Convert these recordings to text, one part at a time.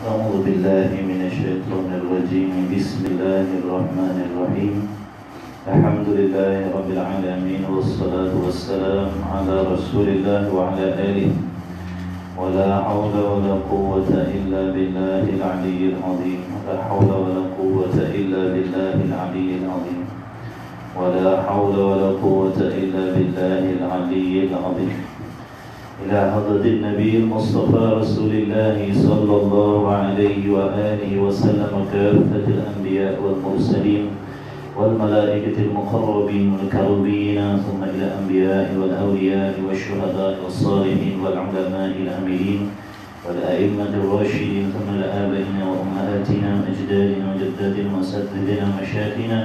أعوذ بالله من الشيطان الرجيم. بسم الله الرحمن الرحيم. الحمد لله رب العالمين، والصلاة والسلام على رسول الله وعلى آله. ولا حول ولا قوة إلا بالله العلي العظيم. لا حول ولا قوة إلا بالله العلي العظيم. ولا حول ولا قوة إلا بالله العلي العظيم. إلى حضرة النبي المصطفى رسول الله صلى الله عليه وآله وسلم، كافة الأنبياء والمرسلين والملائكة المقربين والكربين، ثم إلى الأنبياء والأولياء والشهداء والصالحين والعلماء العاملين والأئمة الراشدين، ثم إلى آبائنا وأمهاتنا وأجدادنا وجداتنا وأساتذتنا ومشايخنا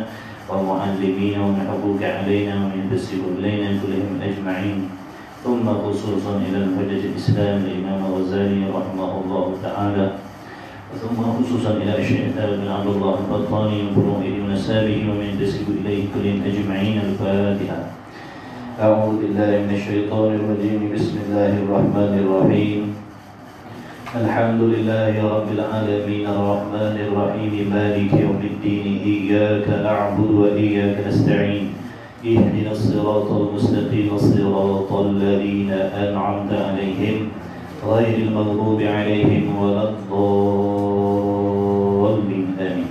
ومعلمين ومن حقوق علينا ومن بسر إلينا كلهم أجمعين، ثم خصوصا إلى الحجة الإسلام الإمام الغزالي رحمه الله تعالى، ثم خصوصا إلى الشيخ بن عبد الله البطاني وفروعه ونسابه ومن تسب إليه كلهم أجمعين. الفاتحة. أعوذ بالله من الشيطان الرجيم. بسم الله الرحمن الرحيم. الحمد لله رب العالمين الرحمن الرحيم مالك يوم الدين. إياك نعبد وإياك نستعين. اهدنا الصراط المستقيم صراط الذين أنعمت عليهم غير المغضوب عليهم ولا الضالين. آمين.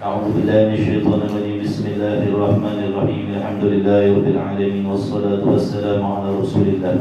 أعوذ بالله من الشيطان الرجيم. بسم الله الرحمن الرحيم. الحمد لله رب العالمين، والصلاة والسلام على رسول الله.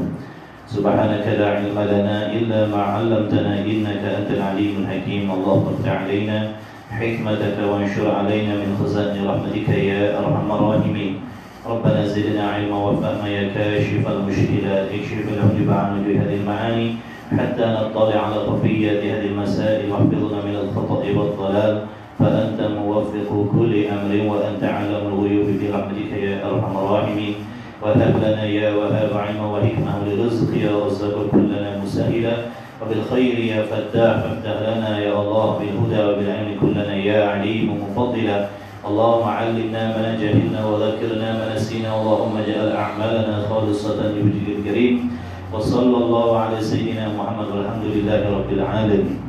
سبحانك لا علم لنا إلا ما علمتنا إنك أنت العليم الحكيم. اللهم افتح علينا حكمتك وانشر علينا من خزائن رحمتك يا أرحم الراحمين. ربنا زدنا علما وفهما يا كاشف المشكلات. اكشف الحجب عن وجوه هذه المعاني حتى نطلع على خفيات هذه المسائل، واحفظنا من الخطأ والضلال، فأنت موفق كل أمر وأنت علم الغيوب برحمتك يا أرحم الراحمين. وهب لنا يا وهاب علما وحكمة لرزق يا رزاق كلنا مسهلا، وبالخير يا فتاح فافتح لنا يا الله، بالهدى وبالعلم كلنا يا عليم مفضلا. اللهم علمنا ما جهلنا وذكرنا ما نسينا، اللهم اجعل أعمالنا خالصة لوجهك الكريم. وصلى الله على سيدنا محمد والحمد لله رب العالمين.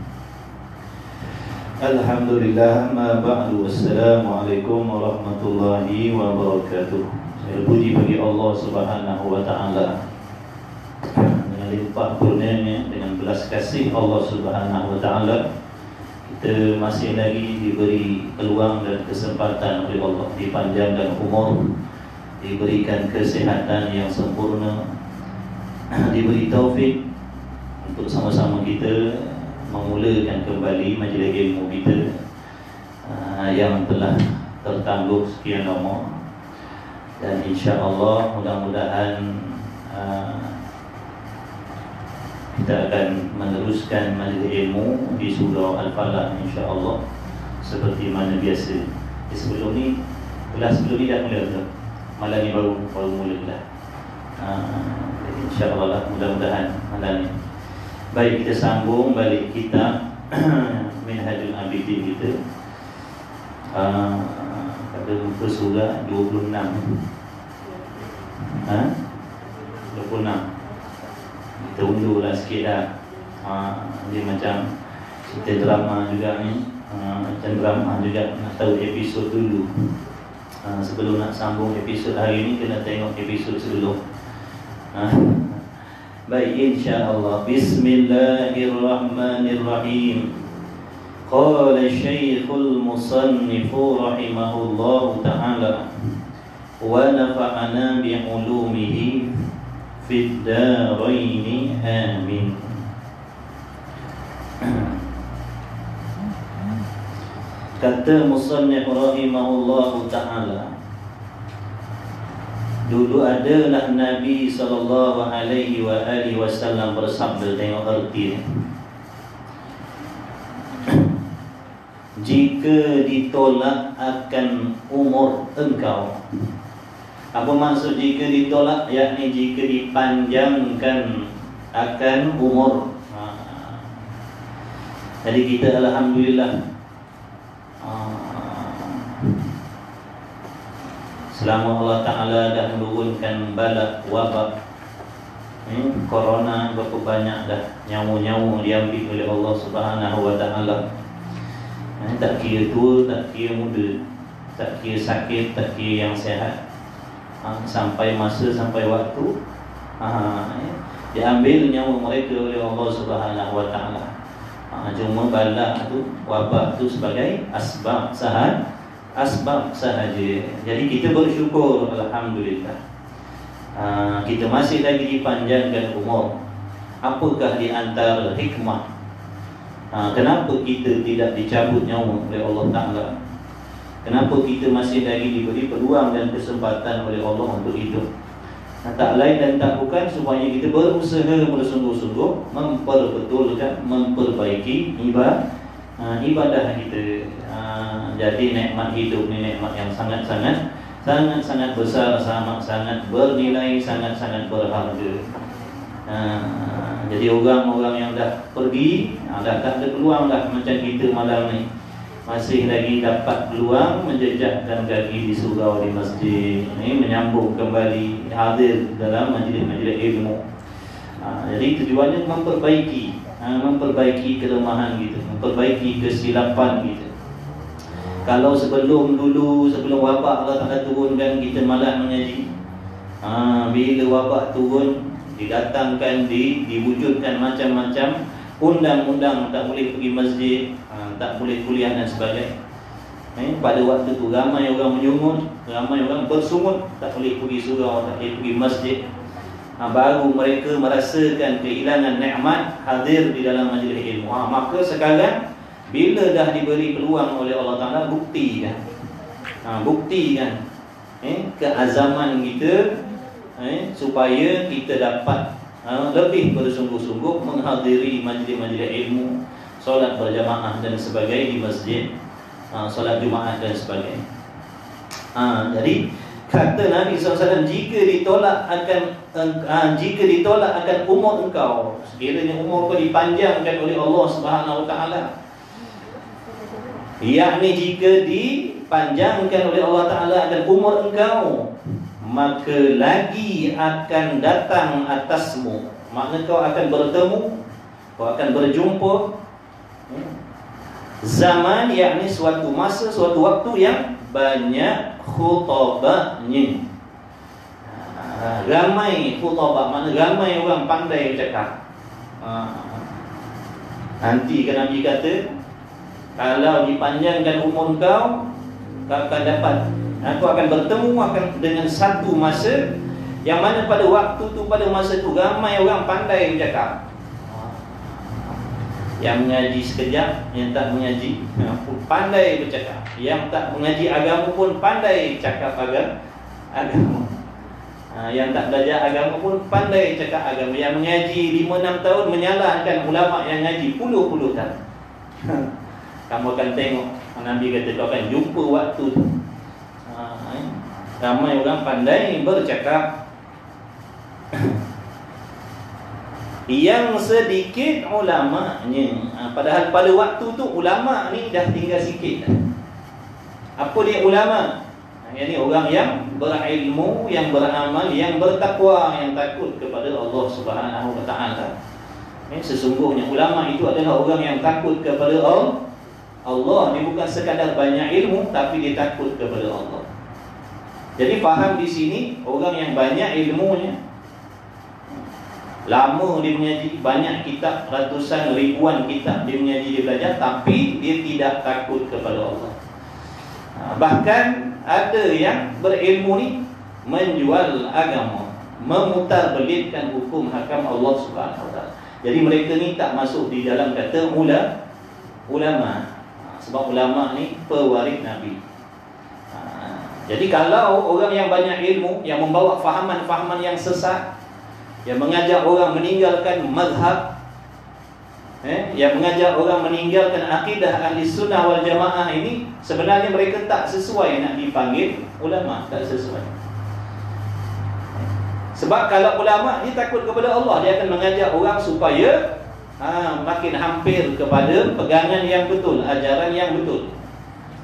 Alhamdulillah, amma ba'du. Assalamualaikum warahmatullahi wabarakatuh. Saya puji bagi Allah Subhanahu wa taala dengan limpah kurnianya, dengan belas kasih Allah Subhanahu wa taala, kita masih lagi diberi peluang dan kesempatan oleh Allah, dipanjangkan umur, diberikan kesehatan yang sempurna, diberi taufik untuk sama-sama kita memulakan kembali majlis ilmu kita yang telah tertangguh sekian lama. Dan insya-Allah mudah-mudahan kita akan meneruskan majlis ilmu di surah Al-Falaq insya-Allah seperti mana biasa. Sebelum ni, kelas sebelum ni dah mula belum? Malam ni baru mula kelas. Insya-Allah lah, mudah-mudahan malam ni. Baik, kita sambung balik kitab Minhajul Abidin kita. Pada muka surah 26. 26. Kita undurlah sikit dah. Dia macam cerita drama juga ni. Macam drama juga, nak tahu episod dulu. Sebelum nak sambung episod hari ni, kena tengok episod sebelum. Baik, insya-Allah. Bismillahirrahmanirrahim. Qala Syekhul Musannif rahimahullahu ta'ala wa nafa'ana bi'ulumihi fid daraini amin. Kata Musannif rahimahullahu ta'ala, dulu adalah Nabi sallallahu alaihi wasallam bersabda, tengok erti ni. Jika ditolak akan umur engkau. Apa maksud jika ditolak? Yakni jika dipanjangkan akan umur. Jadi kita alhamdulillah selama Allah Ta'ala dah menurunkan bala wabak Corona berapa banyak dah nyawa-nyawa diambil oleh Allah Subhanahu wa taala. Tak kira tua, tak kira muda, tak kira sakit, tak kira yang sihat. Sampai masa, sampai waktu diambil nyawa mereka oleh Allah Subhanahu wa taala. Cuma bala tu, wabak tu sebagai asbab sahaja. Jadi kita bersyukur, alhamdulillah. Kita masih lagi dipanjangkan umur. Apakah di antara hikmah kenapa kita tidak dicabut nyawa oleh Allah Ta'ala? Kenapa kita masih lagi diberi peluang dan kesempatan oleh Allah untuk hidup? Tak lain dan tak bukan supaya kita berusaha bersungguh-sungguh memperbetulkan, memperbaiki ibadah kita. Jadi nikmat hidup ni nikmat yang sangat-sangat besar, sangat bernilai, sangat berharga. Jadi orang-orang yang dah pergi, dah tak ada peluang dah macam kita malam ni, masih lagi dapat peluang menjejakkan kaki di surau, di masjid ini, menyambung kembali hadir dalam majlis-majlis ilmu. Jadi tujuannya memperbaiki kelemahan kita, memperbaiki kesilapan kita. Kalau sebelum wabak Allah Ta'ala turunkan kita malas mengaji, bila wabak turun, didatangkan, diwujudkan macam-macam undang-undang, tak boleh pergi masjid, tak boleh kuliah dan sebagainya. Pada waktu tu ramai orang menyungut, ramai orang bersungut, tak boleh pergi surau, tak boleh pergi masjid. Baru mereka merasakan kehilangan nikmat hadir di dalam majlis ilmu. Maka sekarang bila dah diberi peluang oleh Allah Ta'ala, buktikan keazaman kita, supaya kita dapat lebih bersungguh-sungguh menghadiri majlis-majlis ilmu, solat berjamaah dan sebagainya di masjid, solat Jumaat dan sebagainya. Jadi kata Nabi SAW, jika ditolak akan umur engkau, sekiranya umur kau dipanjangkan oleh Allah Subhanahu Wa Taala, yakni jika dipanjangkan oleh Allah Ta'ala akan umur engkau, maka lagi akan datang atasmu, makna kau akan bertemu, kau akan berjumpa zaman, yakni suatu masa, suatu waktu yang banyak khutabahnya. Ramai khutabah, makna ramai orang pandai bercakap. Nanti kan Nabi kata, kalau dipanjangkan umur kau akan dapat, kau akan bertemu dengan satu masa yang mana pada waktu tu, pada masa tu ramai orang pandai bercakap. Yang mengaji sekejap, yang tak mengaji pun pandai bercakap. Yang tak mengaji agama pun pandai cakap agama. Yang tak belajar agama pun pandai cakap agama. Yang mengaji 5-6 tahun menyalahkan ulama yang ngaji puluh-puluh tahun. Kamu akan tengok, Nabi kata kau akan jumpa waktu tu, ramai orang pandai bercakap. Yang sedikit ulamanya. Padahal pada waktu tu ulama ni dah tinggal sikit. Apa dia ulama? Yang ni orang yang berilmu, yang beramal, yang bertakwa, yang takut kepada Allah Subhanahu Wa Taala. Sesungguhnya ulama itu adalah orang yang takut kepada Allah. Dia bukan sekadar banyak ilmu, tapi dia takut kepada Allah. Jadi faham di sini, orang yang banyak ilmunya, lama dia mengaji, banyak kitab, ratusan ribuan kitab dia mengaji, dia belajar, tapi dia tidak takut kepada Allah. Bahkan ada yang berilmu ni menjual agama, memutarbelitkan hukum hakam Allah Subhanahu Wa Taala. Jadi mereka ni tak masuk di dalam kata ulama. Sebab ulama ni pewaris Nabi. Jadi kalau orang yang banyak ilmu, yang membawa fahaman-fahaman yang sesat, yang mengajak orang meninggalkan mazhab, yang mengajak orang meninggalkan akidah ahli sunnah wal jamaah, ini sebenarnya mereka tak sesuai nak dipanggil ulama, tak sesuai. Sebab kalau ulama ni takut kepada Allah, dia akan mengajak orang supaya makin hampir kepada pegangan yang betul, ajaran yang betul.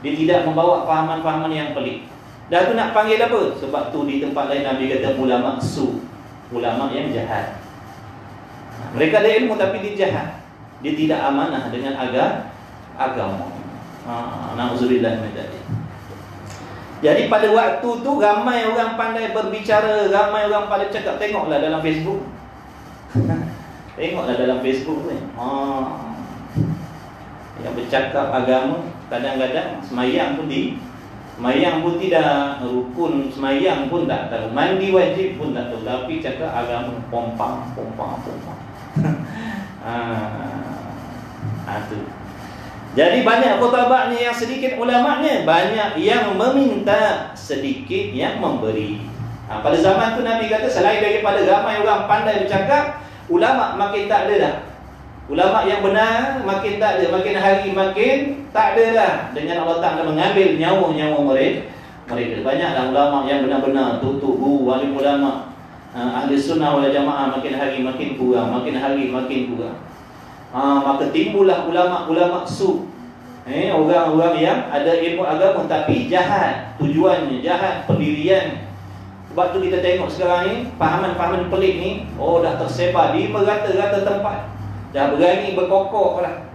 Dia tidak membawa fahaman-fahaman yang pelik. Dah tu nak panggil apa? Sebab tu di tempat lain Nabi kata ulama su, ulama yang jahat. Mereka ada ilmu tapi dia jahat. Dia tidak amanah dengan agama. Na'udzubillah min dzalik. Jadi pada waktu tu ramai orang pandai berbicara, ramai orang pandai cakap. Tengoklah dalam Facebook. Tengoklah dalam Facebook ni. Yang bercakap agama, kadang-kadang semayang pun tidak, rukun semayang pun tak tahu, mandi wajib pun tak tahu, tapi cakap agama pompang. Tu. Jadi banyak khutbahnya yang sedikit ulamanya, banyak yang meminta, sedikit yang memberi. Pada zaman tu Nabi kata, selain daripada ramai orang pandai bercakap, ulama makin tak ada dah. Ulama yang benar makin tak ada, makin hari makin tak ada dah. Dengan Allah Ta'ala mengambil nyawa-nyawa mereka. Banyaklah ulama yang benar-benar tutup guru, wali ulama, ahli sunnah wal jamaah makin hari makin kurang, makin hari makin kurang. Maka timbullah ulama-ulama su. Orang-orang yang ada ilmu agama tapi jahat tujuannya, jahat pendirian. Sebab tu kita tengok sekarang ni pahaman-pahaman pelik ni dah tersebar di merata-rata tempat. Dah berani berkokok dah.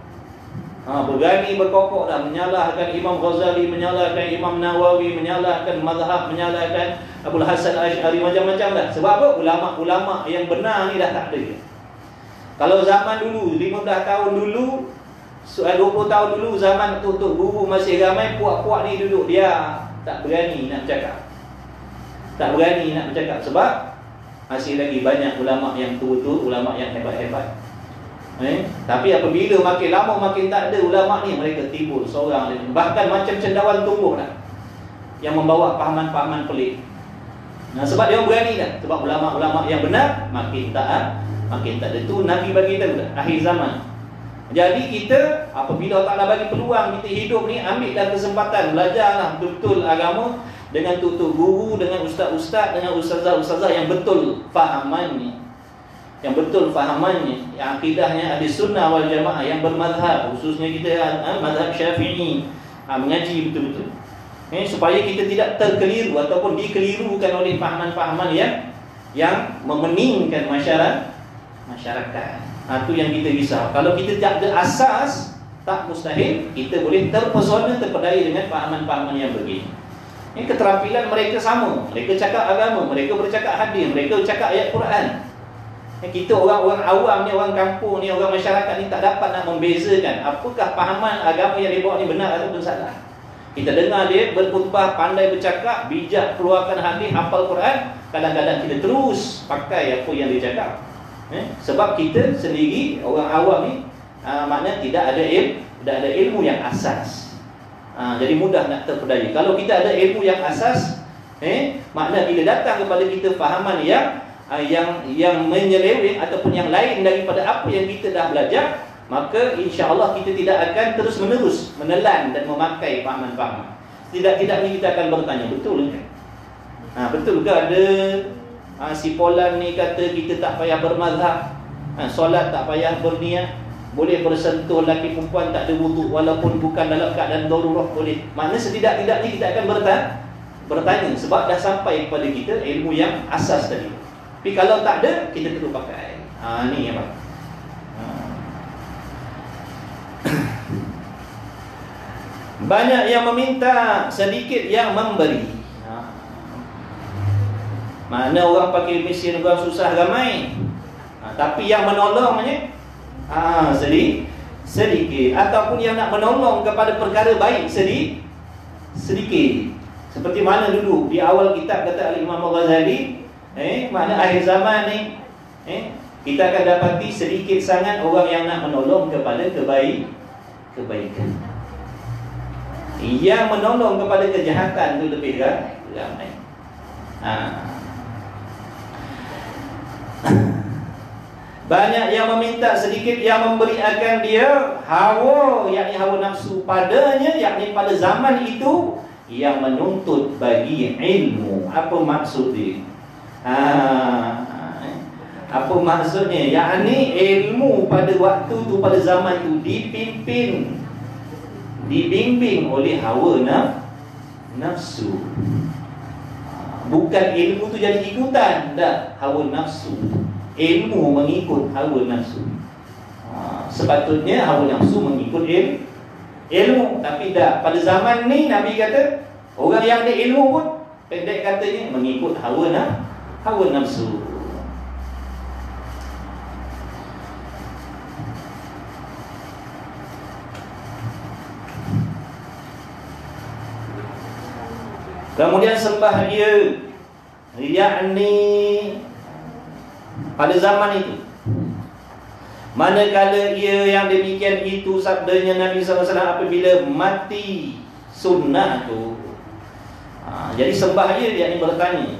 Berani berkokok dah, menyalahkan Imam Ghazali, menyalahkan Imam Nawawi, menyalahkan mazhab, menyalahkan Abul Hasan Asy'ari, macam-macam dah. Sebab apa? Ulama-ulama yang benar ni dah tak ada. Kalau zaman dulu 15 tahun dulu, 20 tahun dulu, zaman tutup guru masih ramai, puak-puak ni duduk dia tak berani nak bercakap. Tak berani nak bercakap sebab masih lagi banyak ulama yang tua-tua, ulama yang hebat-hebat. Tapi apabila makin lama makin tak ada ulama ni, mereka timbul seorang lagi, bahkan macam cendawan tumbuh dah, yang membawa pahaman-pahaman pelik. Sebab dia berani dah. Sebab ulama-ulama yang benar makin taat, makin tak ada. Tu Nabi bagi tahu dah, akhir zaman. Jadi kita apabila Allah Ta'ala bagi peluang kita hidup ni, ambillah kesempatan, belajarlah betul-betul agama dengan tutur guru, dengan ustaz-ustaz, dengan ustazah-ustazah yang betul fahamannya, yang betul fahamannya, yang akidahnya ahli sunnah wal jamaah, yang bermazhab, khususnya kita mazhab Syafi'i, mengaji betul-betul, supaya kita tidak terkeliru ataupun dikelirukan oleh fahaman-fahaman yang memeningkan masyarakat. Itu yang kita risau. Kalau kita tak ada asas, tak mustahil kita boleh terpesona, terpedaya dengan fahaman-fahaman yang begini. Keterampilan mereka sama, mereka cakap agama, mereka bercakap hadis, mereka bercakap ayat Quran. Kita orang-orang awam ni, orang kampung ni, orang masyarakat ni tak dapat nak membezakan apakah pahaman agama yang dia bawa ni benar ataupun salah. Kita dengar dia berkhutbah, pandai bercakap, bijak keluarkan hadis, hafal Quran, kadang-kadang kita terus pakai apa yang dia cakap. Sebab kita sendiri orang awam ni maknanya tidak ada ilmu yang asas. Jadi mudah nak terpedaya. Kalau kita ada ilmu yang asas, maknanya bila datang kepada kita fahaman yang menyeleweng ataupun yang lain daripada apa yang kita dah belajar, maka insya-Allah kita tidak akan terus-menerus menelan dan memakai fahaman-fahaman. Tidak-tidaknya kita akan bertanya, betul ke? Betul ke ada si Polan ni kata kita tak payah bermazhab, solat tak payah berniat, boleh bersentuh lelaki perempuan tak ada wuduk walaupun bukan dalam keadaan darurah, boleh. Maknanya setidak-tidaknya kita akan bertanya sebab dah sampai kepada kita ilmu yang asas tadi. Tapi kalau tak ada, kita perlu pakai. Ni apa? Banyak yang meminta, sedikit yang memberi. Mana orang pakai mesin, orang susah ramai, tapi yang menolongnya sedikit. Ataupun yang nak menolong kepada perkara baik sedikit. Seperti mana dulu di awal kitab kata Al-Imam Ghazali, makna akhir zaman ni, kita akan dapati sedikit sangat orang yang nak menolong kepada kebaikan. Yang menolong kepada kejahatan tu lebih ramai. Banyak yang meminta, sedikit yang memberi akan dia hawa, yakni hawa nafsu padanya, yakni pada zaman itu yang menuntut bagi ilmu. Apa maksud dia? Apa maksudnya? Yakni ilmu pada waktu tu, pada zaman tu dibimbing oleh hawa nafsu. Bukan ilmu tu jadi ikutan, dah hawa nafsu. ilmu mengikut hawa nafsu. Sepatutnya hawa nafsu mengikut ilmu. Tapi tak, pada zaman ni Nabi kata orang yang ada ilmu pun pendek katanya mengikut hawa nafsu. Kemudian sembah dia, yakni pada zaman itu, manakala ia yang demikian itu sabdanya Nabi SAW apabila mati sunnah tu. Jadi sembah dia, yakni bertanya.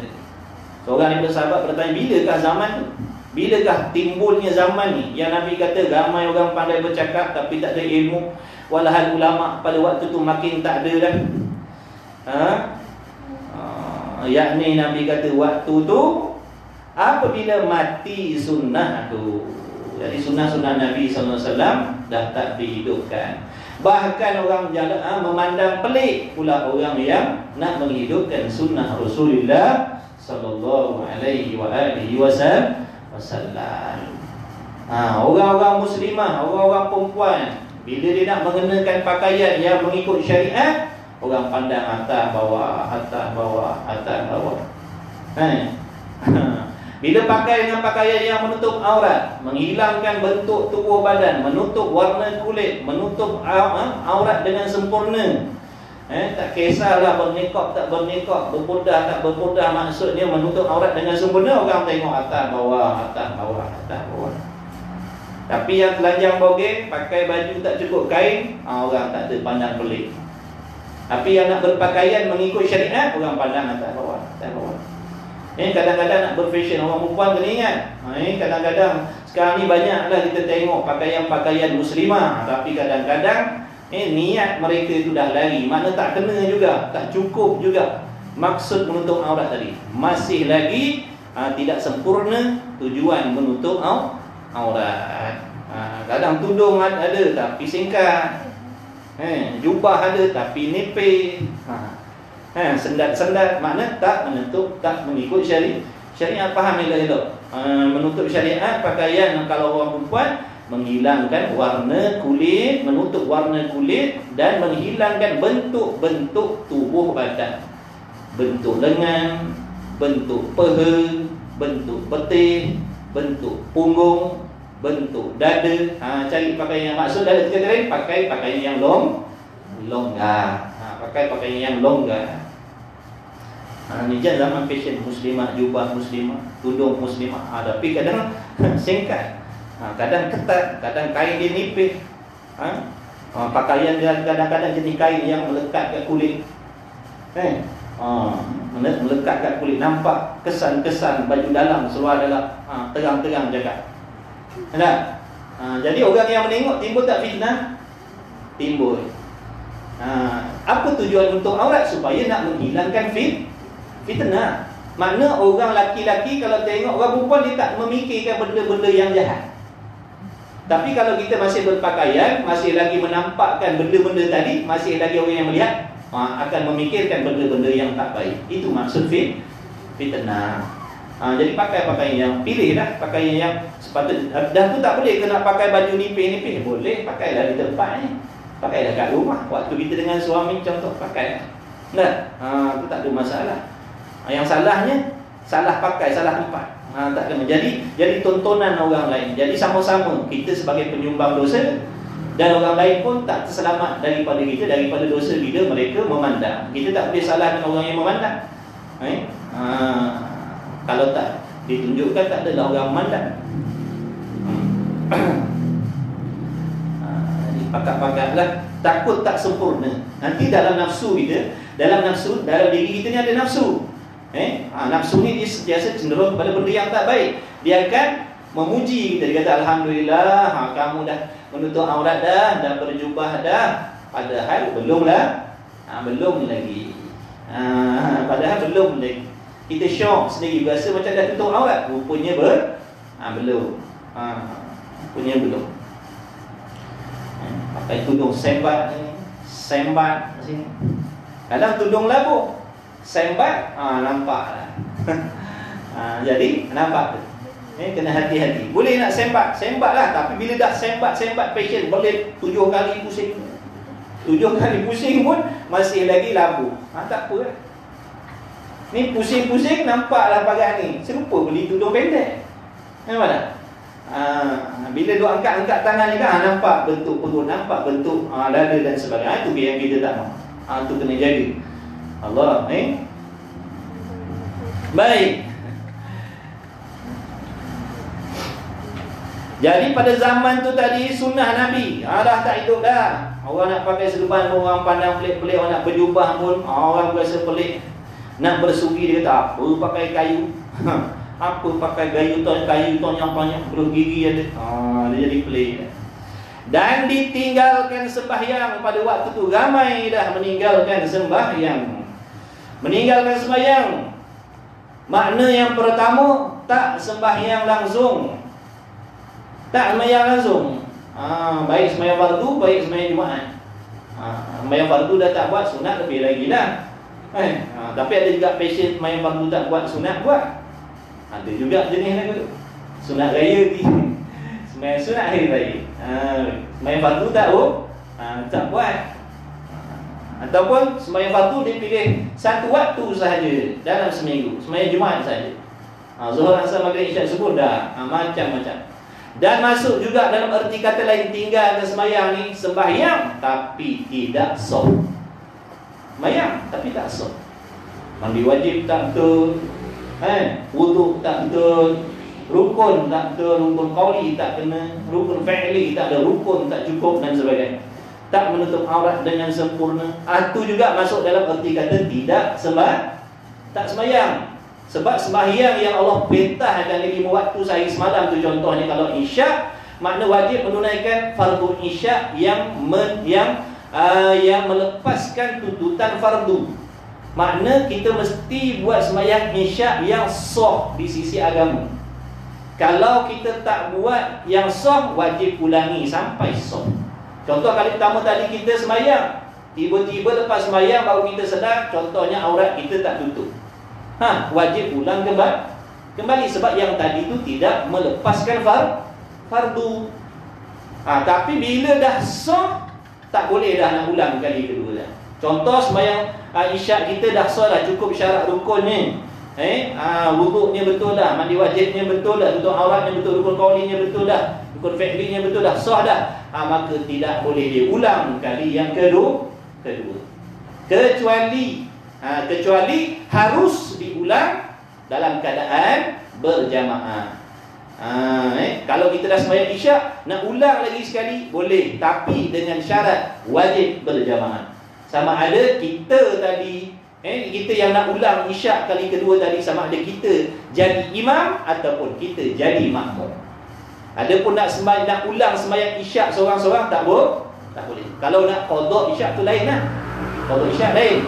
Seorang daripada sahabat bertanya, bilakah zaman tu? Bilakah timbulnya zaman ni? Yang Nabi kata ramai orang pandai bercakap tapi tak ada ilmu. Walahal ulama pada waktu tu makin tak ada dah. Yakni Nabi kata waktu tu apabila mati sunnah tu. Jadi sunnah-sunnah Nabi SAW dah tak dihidupkan. Bahkan orang memandang pelik pula orang yang nak menghidupkan sunnah Rasulullah sallallahu alaihi wasallam. Orang-orang muslimah, orang-orang perempuan, bila dia nak mengenakan pakaian yang mengikut syariat, orang pandang atas bawah, atas bawah, atas bawah. Bila pakai dengan pakaian yang menutup aurat, menghilangkan bentuk tubuh badan, menutup warna kulit, menutup aurat dengan sempurna, tak kisahlah bernikah tak bernikah, berpurdah tak berpurdah, maksudnya menutup aurat dengan sempurna. Orang tengok atas bawah, atas bawah, atas bawah. Tapi yang telanjang bogeng, pakai baju tak cukup kain, orang tak ada pandang pelik. Tapi yang nak berpakaian mengikut syariat, orang pandang atas bawah, atas bawah. Kadang-kadang nak berfashion, orang perempuan kena ingat. Kadang-kadang sekarang ni banyaklah kita tengok pakaian-pakaian muslimah, tapi kadang-kadang niat mereka itu dah lari. Makna tak kena juga, tak cukup juga maksud menutup aurat tadi. Masih lagi tidak sempurna tujuan menutup aurat. Kadang tudung ada tapi singkat, jubah ada tapi nipis, sendat-sendat, makna tak menutup, tak mengikut syariat. Faham elok-elok. Menutup syariat pakaian kalau orang perempuan, menghilangkan warna kulit, menutup warna kulit dan menghilangkan bentuk-bentuk tubuh badan. Bentuk lengan, bentuk peha, bentuk betih, bentuk punggung, bentuk dada. Cari pakaian yang maksud dalam kata lain, pakai pakaian yang longgar. Pakai pakaian yang longgar. Ni zaman fashion muslimah, jubah muslimah, tudung muslimah. Tapi kadang singkat, kadang ketat, kadang kain dia nipis. Pakaian dia kadang-kadang jenis kain yang melekat kat kulit. Melekat kat kulit, nampak kesan-kesan baju dalam, seluar dalam, terang-terang jaga. Jadi orang yang menengok, timbul tak fitnah? Timbul. Apa tujuan untuk aurat? Supaya nak menghilangkan fitnah. Makna orang laki-laki kalau tengok orang perempuan, dia tak memikirkan benda-benda yang jahat. Tapi kalau kita masih berpakaian, masih lagi menampakkan benda-benda tadi, masih lagi orang yang melihat, akan memikirkan benda-benda yang tak baik. Itu maksud fitnah. Jadi pakai pakaian yang, pilihlah pakaian yang sepatutnya. Dah tu tak boleh kena pakai baju nipis-nipis. Boleh, pakailah di tempat ni. Pakailah kat rumah. Waktu kita dengan suami contoh, pakai. Itu tak ada masalah. Yang salahnya, salah pakai, salah tempat. Tak kena. Jadi tontonan orang lain. Jadi sama-sama kita sebagai penyumbang dosa, dan orang lain pun tak terselamat daripada kita, daripada dosa bila mereka memandang. Kita tak boleh salahkan orang yang memandang. Kalau tak ditunjukkan, tak adalah orang memandang. Pakat-pakatlah, takut tak sempurna. Nanti dalam nafsu kita, dalam diri kita ni ada nafsu. Nafsu ni dia sentiasa cenderung kepada benda yang tak baik. Dia akan memuji kita. Dia kata alhamdulillah, kamu dah menutup aurat dah berjubah dah. Padahal belumlah. Belum lagi. Padahal belum lagi. Kita syok sendiri, rasa macam dah tutup aurat, rupanya belum. Rupanya belum. Pakai tudung sembat sini. Kadang tudung labuh, sembat, nampak lah. Jadi nampak tu. Kena hati-hati. Boleh nak sembat, sembatlah. Tapi bila dah sembat passion, boleh 7 kali pusing. 7 kali pusing pun masih lagi labu. Tak apa lah. Ni pusing-pusing nampaklah pagar ni. Serupa beli tudung pendek. Nampak tak? Bila duk angkat tangan ni kan, nampak bentuk perut, nampak bentuk dada dan sebagainya. Itu yang kita tak mahu. Itu kena jaga. Allah, baik. Jadi pada zaman tu tadi sunnah Nabi dah tak hidup dah. Orang nak pakai serban pun orang pandang pelik-pelik. Orang nak berjubah pun orang rasa pelik. Nak bersugi dia kata apa pakai kayu. Apa pakai kayu yang banyak beruh gigi ada. Dia jadi pelik. Dan ditinggalkan sembahyang pada waktu tu. Ramai dah meninggalkan sembahyang. Meninggalkan sembahyang, makna yang pertama, tak sembahyang langsung. Tak sembahyang langsung. Baik sembahyang fardu, baik sembahyang Jumaat. Sembahyang fardu dah tak buat, sunat lebih lagi lah. Tapi ada juga pasien sembahyang fardu tak buat, sunat buat. Ada juga jenis lagu sunat raya ni. Sembahyang sunat hari raya. Sembahyang fardu tak buat. Ataupun sembahyang fardu dia pilih satu waktu sahaja dalam seminggu. Sembahyang Jumaat sahaja. Zuhur, Asar, Maghrib, Isyak, Subuh dah. Macam-macam. Dan masuk juga dalam erti kata lain, tinggalkan sembahyang ni, sembahyang tapi tidak sah. Sembahyang tapi tak sah. Mandi wajib tak betul, wuduk tak betul, rukun tak betul, rukun qauli tak kena, rukun fi'li tak ada, rukun tak cukup dan sebagainya. Tak menutup aurat dengan sempurna. Itu juga masuk dalam erti kata tidak tak sembahyang. Sebab sembahyang yang Allah perintahkan 5 waktu sehari semalam tu, contohnya kalau isyak, makna wajib menunaikan fardu isyak yang melepaskan tuntutan fardu. Makna kita mesti buat sembahyang isyak yang sah di sisi agama. Kalau kita tak buat yang sah, wajib ulangi sampai sah. Contoh kali pertama tadi kita sembahyang, tiba-tiba lepas sembahyang baru kita sedar, contohnya aurat kita tak tutup. Wajib ulang kembali sebab yang tadi tu tidak melepaskan fardu. Tapi bila dah sah, tak boleh dah nak ulang kali kedua dah. Contoh sembahyang isyak kita dah sah dah, cukup syarat rukunnya. Wuduknya betul dah, mandi wajibnya betul dah, tutup auratnya betul, rukun qaulinya betul dah, rukun fi'linya betul dah, sah dah. Maka tidak boleh diulang kali yang kedua. Kecuali harus diulang dalam keadaan berjamaah. Kalau kita dah sembahyang isyak, nak ulang lagi sekali boleh, tapi dengan syarat wajib berjamaah. Sama ada kita tadi, kita yang nak ulang isyak kali kedua tadi, sama ada kita jadi imam ataupun kita jadi makmum. Adapun nak ulang sembahyang isyak seorang-seorang tak boleh. Kalau nak qada isyak tu lain lah. Qada isyak lain.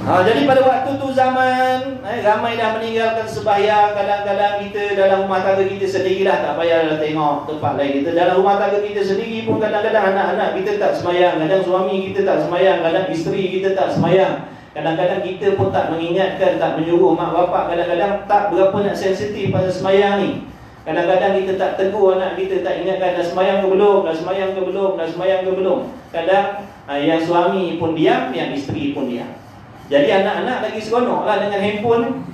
Jadi pada waktu tu zaman ramai dah meninggalkan sembahyang. Kadang-kadang kita dalam rumah tangga kita sendirilah, tak payah tengok tempat lain. Kita dalam rumah tangga kita sendiri pun kadang-kadang anak-anak kita tak sembahyang, kadang suami kita tak sembahyang, kadang isteri kita tak sembahyang. Kadang-kadang kita pun tak mengingatkan, tak menyuruh mak bapak. Kadang-kadang tak berapa nak sensitif pada sembahyang ni. Kadang-kadang kita tak tegur anak kita, tak ingatkan dah sembahyang ke belum, dah sembahyang ke belum, dah sembahyang ke belum. Kadang yang suami pun diam, yang isteri pun diam. Jadi anak-anak lagi seronok lah dengan handphone.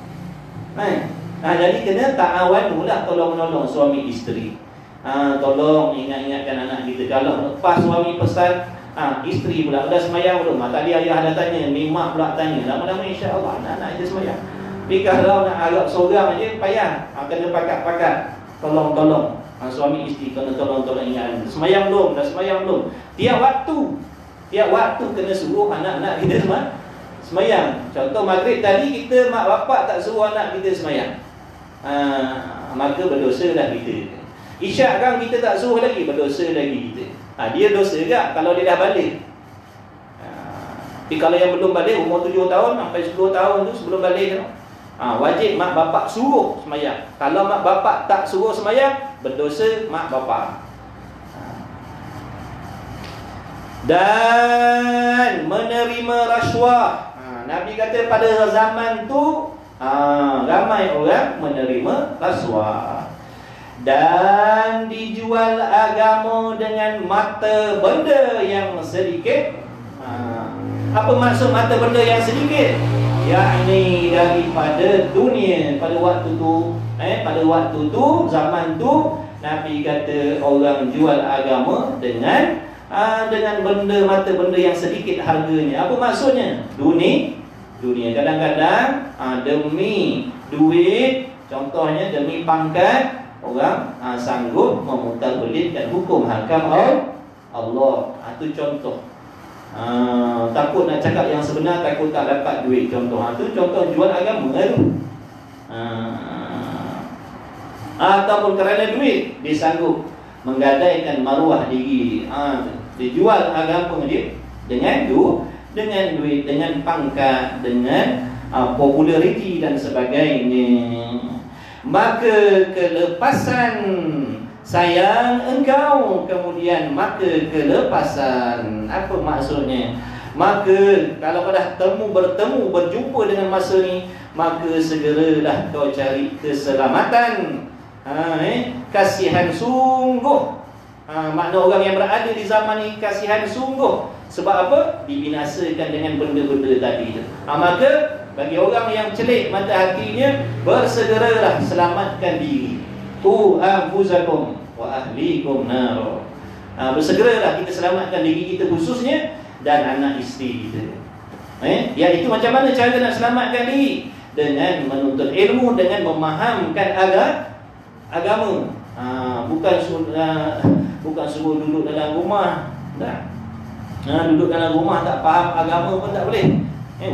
Jadi kena ta'awanu lah, tolong-menolong suami isteri. Tolong ingat-ingatkan anak kita. Kalau lepas suami pesan, isteri pula dah semayang belum? Tadi ayah dah tanya, mak pula tanya. Lama-lama insya-Allah anak-anak je semayang. Tapi kalau nak agak sorang aja payah, kena pakat-pakat. Tolong-tolong suami isteri kena tolong-tolong ingat. Semayang belum? Dah semayang belum? Tiap waktu kena suruh anak-anak kita semayang. Contoh maghrib tadi kita mak bapak tak suruh anak kita semayang, maka berdosa dah kita. Isyak kan kita tak suruh lagi, berdosa lagi kita. Dia dosa juga kalau dia dah balik. Tapi kalau yang belum balik, umur 7 tahun sampai 10 tahun tu sebelum balik kan, wajib mak bapak suruh semayang. Kalau mak bapak tak suruh semayang, berdosa mak bapak. Dan menerima rasuah. Nabi kata pada zaman tu Ramai orang menerima rasuah. Dan dijual agama dengan mata benda yang sedikit. Apa maksud mata benda yang sedikit? Yakni daripada dunia. Pada waktu tu zaman tu Nabi kata orang jual agama dengan benda, mata benda yang sedikit harganya. Apa maksudnya? Dunia. Kadang-kadang demi duit, contohnya demi pangkat, orang sanggup memutarbelitkan hukum hakam Allah. Itu contoh. Takut nak cakap yang sebenar, takut tak dapat duit. Contoh itu contoh jual agama tu. Ataupun kerana duit dia sanggup menggadaikan maruah diri. Dijual agama dia dengan duit, dengan pangkat, dengan populariti dan sebagainya. Maka kelepasan sayang engkau, kemudian maka kelepasan. Apa maksudnya? Maka kalau kau dah berjumpa dengan masa ni, maka segeralah kau cari keselamatan. Kasihan sungguh. Makna orang yang berada di zaman ni kasihan sungguh. Sebab apa? Dibinasakan dengan benda-benda tadi tu. Maka bagi orang yang celik mata hatinya, bersegeralah selamatkan diri. Anfusakum wa ahlikum nar. Bersegeralah kita selamatkan diri kita khususnya dan anak isteri kita. Iaitu macam mana cara nak selamatkan diri? Dengan menuntut ilmu, dengan memahamkan agama. Bukan suruh duduk dalam rumah. Duduk dalam rumah tak faham agama pun tak boleh.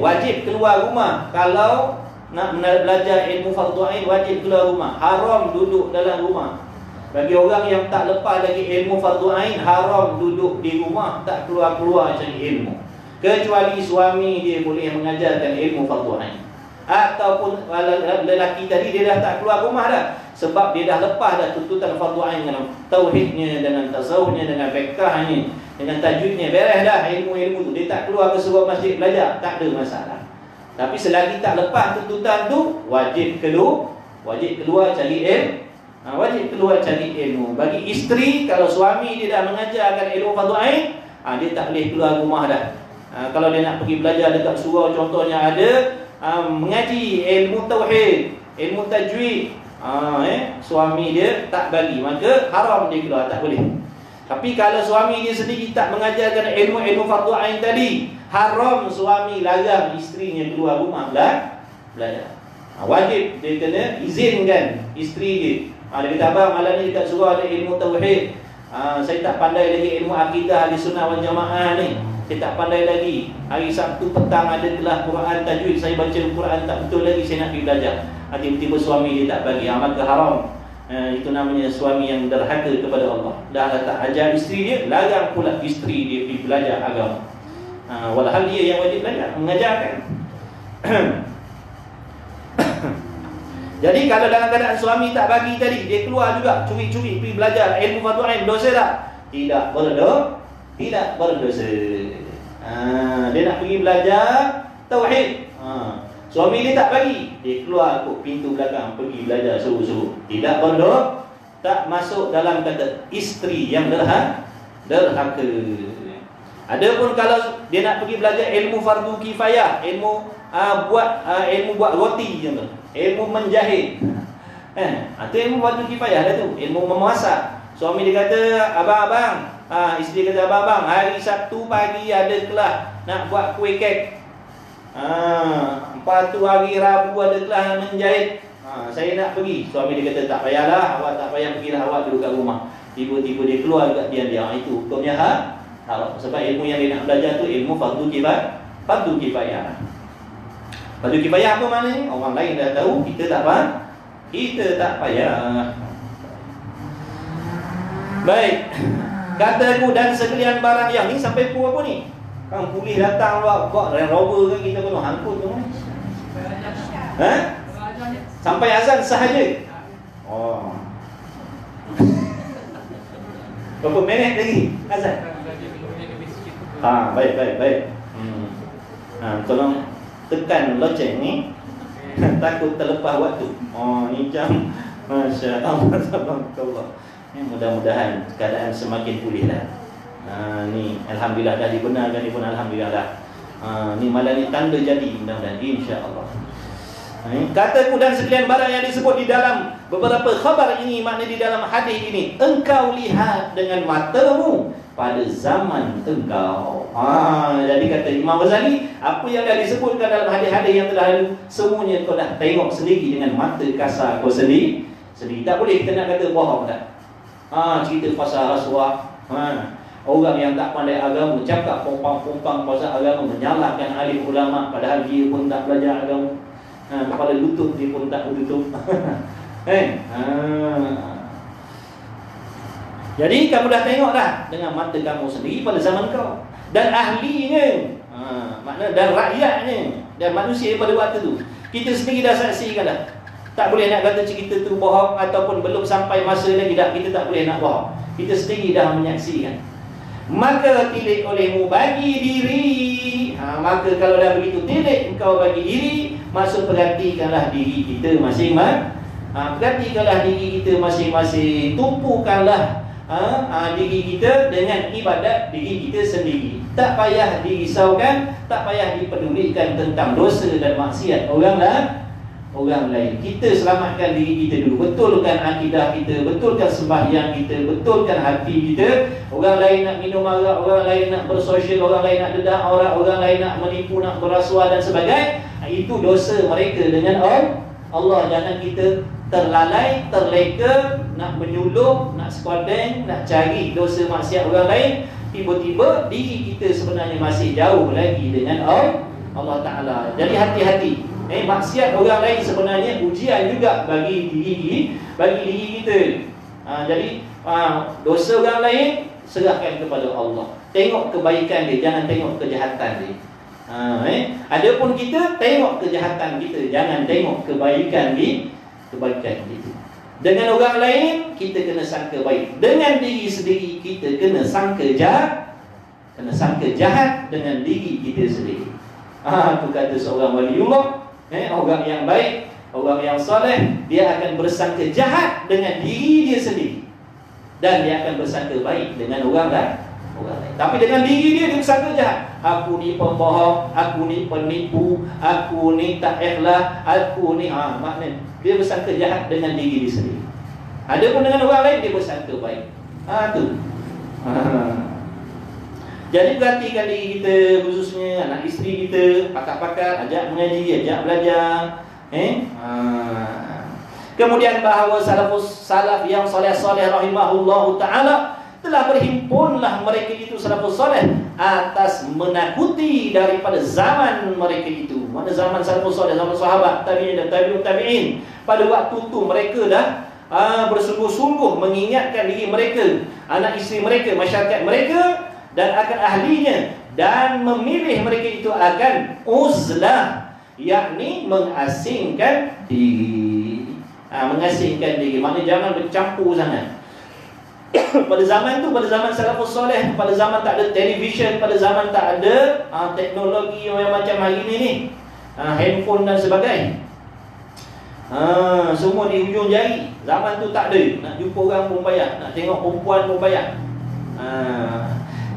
Wajib keluar rumah. Kalau nak belajar ilmu fardu ain, wajib keluar rumah. Haram duduk dalam rumah. Bagi orang yang tak lepas lagi ilmu fardu ain, haram duduk di rumah, tak keluar-keluar cari ilmu. Kecuali suami dia boleh mengajarkan ilmu fardu ain. Ataupun lelaki tadi dia dah tak keluar rumah dah, sebab dia dah lepas dah tuntutan fardu ain dengan tauhidnya, dengan tasawufnya, dengan fiqhnya, dengan tajwidnya, beres dah ilmu-ilmu tu. Dia tak keluar ke sebuah masjid belajar, tak ada masalah. Tapi selagi tak lepas tuntutan tu, wajib keluar cari ilmu. Wajib keluar cari ilmu. Bagi isteri, kalau suami dia dah mengajarkan ilmu fardu ain, dia tak boleh keluar rumah dah. Kalau dia nak pergi belajar dekat surau contohnya ada mengaji ilmu tauhid, ilmu tajwid, suami dia tak bagi, maka haram dia keluar, tak boleh. Tapi kalau suami dia sendiri tak mengajarkan ilmu fardu ain tadi, haram suami larang isterinya keluar rumah belajar. Wajib dia kena izinkan isteri dia. Dia kata, abang malam ni dekat surau ada ilmu tauhid, saya tak pandai lagi ilmu akidah ahli sunnah wal jamaah ni, saya tak pandai lagi. Hari Sabtu petang ada kelas Quran tajwid, saya baca Quran tak betul lagi, saya nak pergi belajar. Tiba-tiba suami dia tak bagi, maka haram. Itu namanya suami yang derhaka kepada Allah. Dah tak ajar isteri dia, larang pula isteri dia pergi belajar agama. Walhal dia yang wajib belajar, mengajarkan. Jadi kalau dalam keadaan suami tak bagi tadi, dia keluar juga curi-curi pergi belajar ilmu fardu ain, dosa tak? Tidak berdosa. Dia nak pergi belajar tauhid, suami dia tak bagi, dia keluar kok pintu belakang pergi belajar suruh-suruh. Tidak berdosa, tak masuk dalam kata isteri yang derhaka. Adapun kalau dia nak pergi belajar ilmu fardu kifayah, ilmu buat roti macam tu, ilmu menjahit, itu ilmu fardu kifayah dah tu, ilmu memasak. Suami dia kata, abang-abang, isteri kata, abang-abang, hari Sabtu pagi ada kelas nak buat kuih kek. Lepas tu hari Rabu ada kelas menjahit. Saya nak pergi. Suami dia kata, tak payahlah, awak tak payah pergilah, awak duduk kat rumah. Tiba-tiba dia keluar dekat diam-diam. Itu hukumnya haram. Sebab ilmu yang dia nak belajar tu ilmu fardu kifayah. Fardu kifayah apa maknanya? Orang lain dah tahu, kita tak faham, kita tak payah. Baik. Kataku dan sekalian barang yang ni sampai pukul apa ni? Kan polis datang buat Land Rover kan, kita kena hangkut tu. Sampai azan sahaja. Berapa minit lagi azan? Baik. Tolong tekan loceng ni. Takut terlepas waktu. Ni jam. Masya Allah, tabarakallah. Mudah-mudahan keadaan semakin pulih dah. Ni alhamdulillah dah dibenarkan ni pun alhamdulillah dah. Ni malam ni tanda jadi mudah-mudahan insya-Allah. Kataku dan sekalian barang yang disebut di dalam beberapa khabar ini, makna di dalam hadis ini, engkau lihat dengan matamu pada zaman engkau. Jadi kata Imam Ghazali, apa yang dah disebutkan dalam hadis-hadis yang telah lalu, semuanya kau dah tengok sendiri dengan mata kasar kau sendiri. Tak boleh kita nak kata bohong tak. Cerita pasal rasuah. Orang yang tak pandai agama cakap pompang-pompang pasal agama, menyalahkan alim ulama padahal dia pun tak belajar agama. Kepala lutut dia pun tak tutup. Jadi kamu dah tengok dah dengan mata kamu sendiri pada zaman kau. Dan ahlinya, makna dan rakyatnya dan manusia pada waktu tu, kita sendiri dah saksikan dah. Tak boleh nak kata cerita tu bohong, ataupun belum sampai masa lagi dah, kita tak boleh nak bohong. Kita sendiri dah menyaksikan. Maka tilik olehmu bagi diri. Maka kalau dah begitu tilik engkau bagi diri, maksud perhatikanlah diri kita masing-masing. Perhatikanlah diri kita masing-masing. Tumpukanlah diri kita dengan ibadat diri kita sendiri. Tak payah dirisaukan, tak payah dipedulikan tentang dosa dan maksiat orang lain. Kita selamatkan diri kita dulu. Betulkan akidah kita, betulkan sembahyang kita, betulkan hati kita. Orang lain nak minum arak, orang lain nak bersosial, orang lain nak dedah orang, orang lain nak menipu, nak berasuah dan sebagainya. Itu dosa mereka dengan Allah. Jangan kita terlalai, terleka, nak menyuluh, nak sekodeng, nak cari dosa maksiat orang lain. Tiba-tiba diri kita sebenarnya masih jauh lagi dengan Allah Ta'ala. Jadi hati-hati. Maksiat orang lain sebenarnya ujian juga bagi diri kita. Jadi dosa orang lain serahkan kepada Allah. Tengok kebaikan dia, jangan tengok kejahatan dia. Adapun kita tengok kejahatan kita, jangan tengok kebaikan kita. Dengan orang lain kita kena sangka baik. Dengan diri sendiri kita kena sangka jahat. Dengan diri kita sendiri. Itu kata seorang waliullah. Orang yang baik, orang yang soleh, dia akan bersangka jahat dengan diri dia sendiri, dan dia akan bersangka baik dengan orang lain. Tapi dengan diri dia bersangka jahat. Aku ni pembohong, aku ni penipu, aku ni tak ikhlas, aku ni maknanya dia bersangka jahat dengan diri dia sendiri. Adapun dengan orang lain dia bersangka baik. Tu. Jadi perhatikan diri kita, khususnya anak isteri kita, pakar-pakar, ajak mengaji, ajak belajar. Kemudian bahawa salaf yang soleh-soleh rahimahullahu ta'ala telah berhimpunlah mereka itu salafus soleh atas menakuti daripada zaman mereka itu. Mana zaman salafus soleh, zaman sahabat, tabi'in dan tabi'ut tabi'in. Pada waktu itu mereka dah bersungguh-sungguh mengingatkan diri mereka, anak isteri mereka, masyarakat mereka dan akan ahlinya, dan memilih mereka itu akan uzlah, yakni mengasingkan diri. Mengasingkan diri maknanya jangan bercampur sangat. Pada zaman tu, pada zaman salafus soleh, pada zaman tak ada televisyen, pada zaman tak ada teknologi yang macam hari ni handphone dan sebagainya. Semua di hujung jari. Zaman tu tak ada. Nak jumpa orang pun payah, nak tengok perempuan pun payah.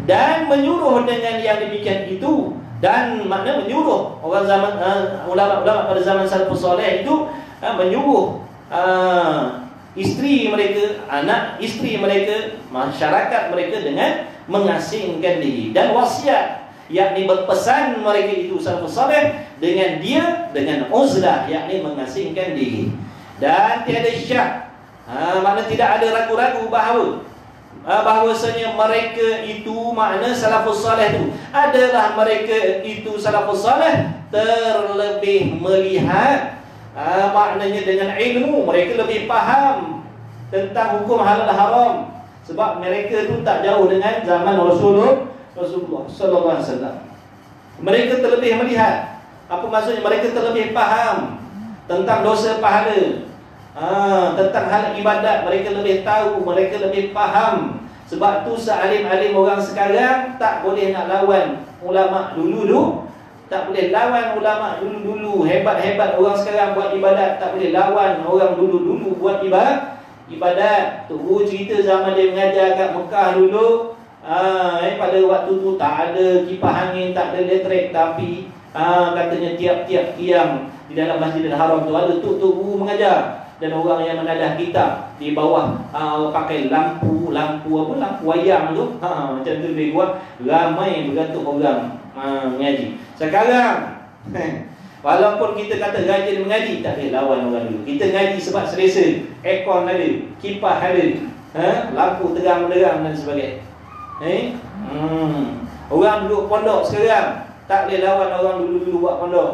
Dan menyuruh dengan yang demikian itu, dan makna menyuruh orang zaman ulama-ulama pada zaman salafus soleh itu menyuruh isteri mereka, anak isteri mereka, masyarakat mereka dengan mengasingkan diri, dan wasiat yakni berpesan mereka itu salafus soleh dengan uzlah, yakni mengasingkan diri. Dan tiada syak, makna tidak ada ragu-ragu bahawasanya mereka itu, makna salafus saleh itu adalah mereka itu salafus saleh terlebih melihat, maknanya dengan ilmu mereka lebih faham tentang hukum halal haram, sebab mereka itu tak jauh dengan zaman Rasulullah sallallahu alaihi wasallam. Mereka terlebih melihat. Apa maksudnya? Mereka terlebih faham tentang dosa pahala, tentang hal ibadat. Mereka lebih tahu, mereka lebih faham. Sebab tu sealim-alim orang sekarang tak boleh nak lawan ulama dulu Tak boleh lawan ulama dulu-dulu. Hebat-hebat orang sekarang buat ibadat, tak boleh lawan orang dulu-dulu buat ibadat. Tok Guru cerita zaman dia mengajar kat Mekah dulu, pada waktu tu tak ada kipas angin, tak ada elektrik, tapi katanya tiap-tiap tiang di dalam Masjidil Haram tu ada Tok Guru mengajar. Dan orang yang menadah kitab di bawah pakai lampu wayang tu, macam tu lebih kuat. Ramai beratus orang mengaji. Sekarang walaupun kita kata rajin mengaji, tak boleh lawan orang dulu. Kita ngaji sebab selesa, aircon ada, kipas ada, lampu terang-menerang dan sebagainya. Orang duduk pondok sekarang tak boleh lawan orang dulu-dulu buat pondok.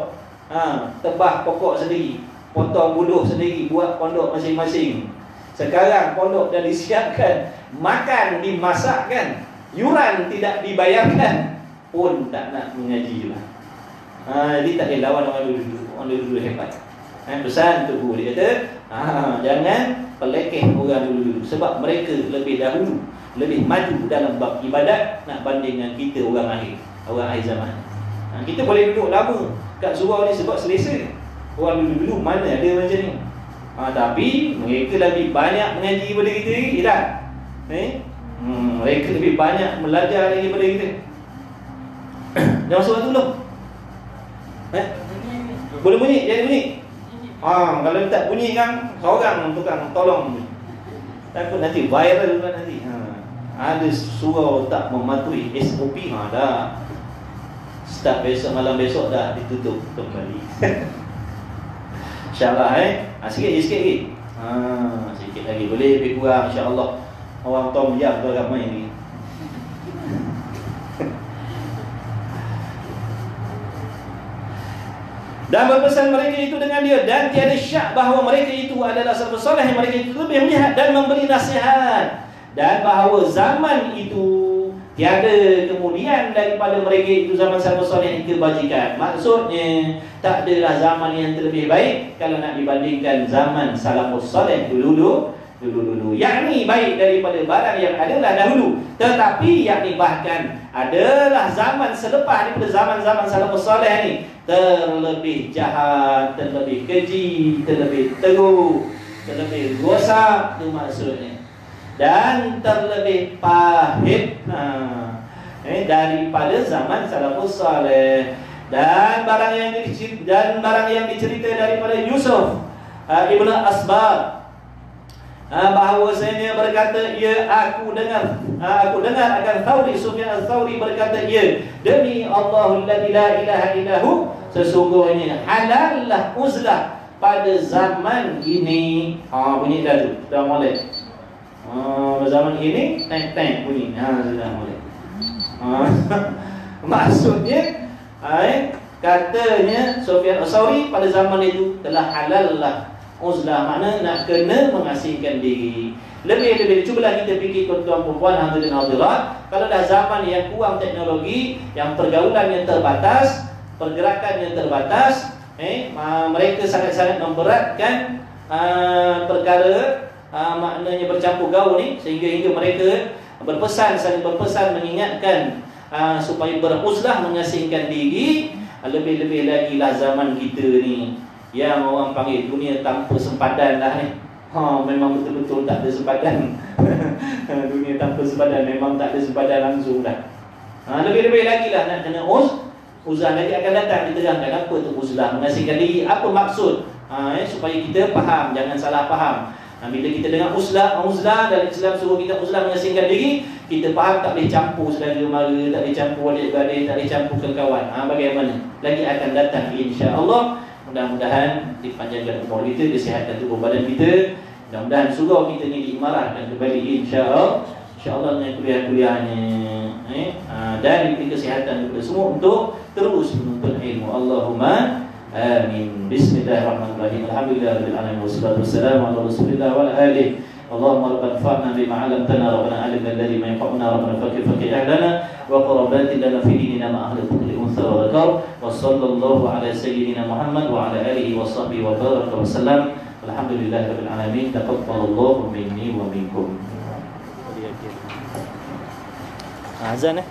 Tebah pokok sendiri, potong buluh sendiri, buat pondok masing-masing. Sekarang pondok dah disiapkan, makan dimasakkan, yuran tidak dibayarkan, pun tak nak mengaji lah. Jadi tak boleh lawan orang dulu-dulu. Orang dulu-dulu hebat. Pesan Tok Guru dia kata, jangan pelekeh orang dulu-dulu, sebab mereka lebih dahulu, lebih maju dalam bab ibadat nak banding dengan kita orang akhir zaman. Kita boleh duduk lama kat surau ni sebab selesa. Orang dulu-dulu mana ada macam ni. Tapi mereka lebih banyak mengaji daripada kita lagi, tak? Mereka lebih banyak belajar daripada kita. Jangan suruh tu belum? Boleh bunyi? Jangan bunyi. Kalau tak bunyi kan, seorang tukang tolong. Takut nanti viral kan nanti. Ada surau tak mematuhi SOP, dah. Start besok, malam besok dah ditutup kembali. InsyaAllah sikit lagi. Sikit lagi. Boleh lebih kurang insyaAllah. Orang Tom Yap tu ramai ni. Dan berpesan mereka itu dengan dia, dan tiada syak bahawa mereka itu adalah salafus soleh, mereka itu lebih melihat dan memberi nasihat, dan bahawa zaman itu tiada kemudian daripada mereka itu zaman salafus soleh kebajikan. Maksudnya tak adalah zaman yang terlebih baik kalau nak dibandingkan zaman salafus soleh dulu-dulu, yakni baik daripada barang yang adalah dahulu, tetapi yakni bahkan adalah zaman selepas daripada zaman-zaman salafus soleh ni terlebih jahat, terlebih keji, terlebih teruk, terlebih rosak, itu maksudnya, dan terlebih pahit daripada zaman salafus saleh. Dan barang yang dicerita daripada Yusuf Ibn Asbab, bahawasanya berkata aku dengar akan Thawri, Sufyan al-Thawri berkata, demi Allah la ilaha illahu, sesungguhnya halallah uzlah pada zaman ini. Bunyi dah tu, dah mulai. Zaman ini tank bunyi. Sudah mulai. Maksudnya katanya Sufyan al-Thawri pada zaman itu telah halallah uzlah, makna nak kena mengasingkan diri. Lebih-lebih cubalah kita fikir tuan-tuan perempuan hadirin hadirat, kalau dah zaman yang kurang teknologi, yang pergaulannya terbatas, pergerakannya terbatas, mereka sangat-sangat memberatkan perkara maknanya bercampur gaul ni, sehingga mereka saling berpesan mengingatkan supaya beruzlah, mengasingkan diri. Lebih-lebih lagi lah zaman kita ni yang orang panggil dunia tanpa sempadan lah ni. Memang betul-betul tak ada sempadan. Dunia tanpa sempadan, memang tak ada sempadan langsung dah. Lebih-lebih lagi lah nak kena uzlah. Nanti akan datang diterangkan apa tu uzlah, mengasingkan diri, apa maksud, supaya kita faham, jangan salah faham. Bila kita dengar uzlah dalam Islam suruh kita uzlah, mengasingkan diri, kita faham tak boleh campur saudara mara, tak boleh campur adik-beradik, tak boleh campur kawan. Bagaimana? Lagi akan datang insya-Allah. Mudah-mudahan dipanjangkan umur kita, disihatkan tubuh badan kita. Mudah-mudahan surau kita ni diimarahkan kembali insya-Allah dengan kuliah-kuliahnya, dan diberi kesihatan kepada semua untuk terus menuntut ilmu. Allahumma amin. Bismillahirrahmanirrahim. Alhamdulillahirabbil alamin, wassalatu wassalamu ala Rasulillah wa ala alihi. Allahumma rabbana fa'na bima 'allamtana, rabbana 'allimna alladhi ma yanfa'una, rabbana faqih ahlana wa qurbatin lana fi dinina ma ahli kulli unsa wa dhakar. Wa sallallahu ala sayyidina Muhammad wa ala alihi wa sahbihi wa baraka wa sallam. Alhamdulillahirabbil alamin. Taqabbalallahu minni wa minkum. Azan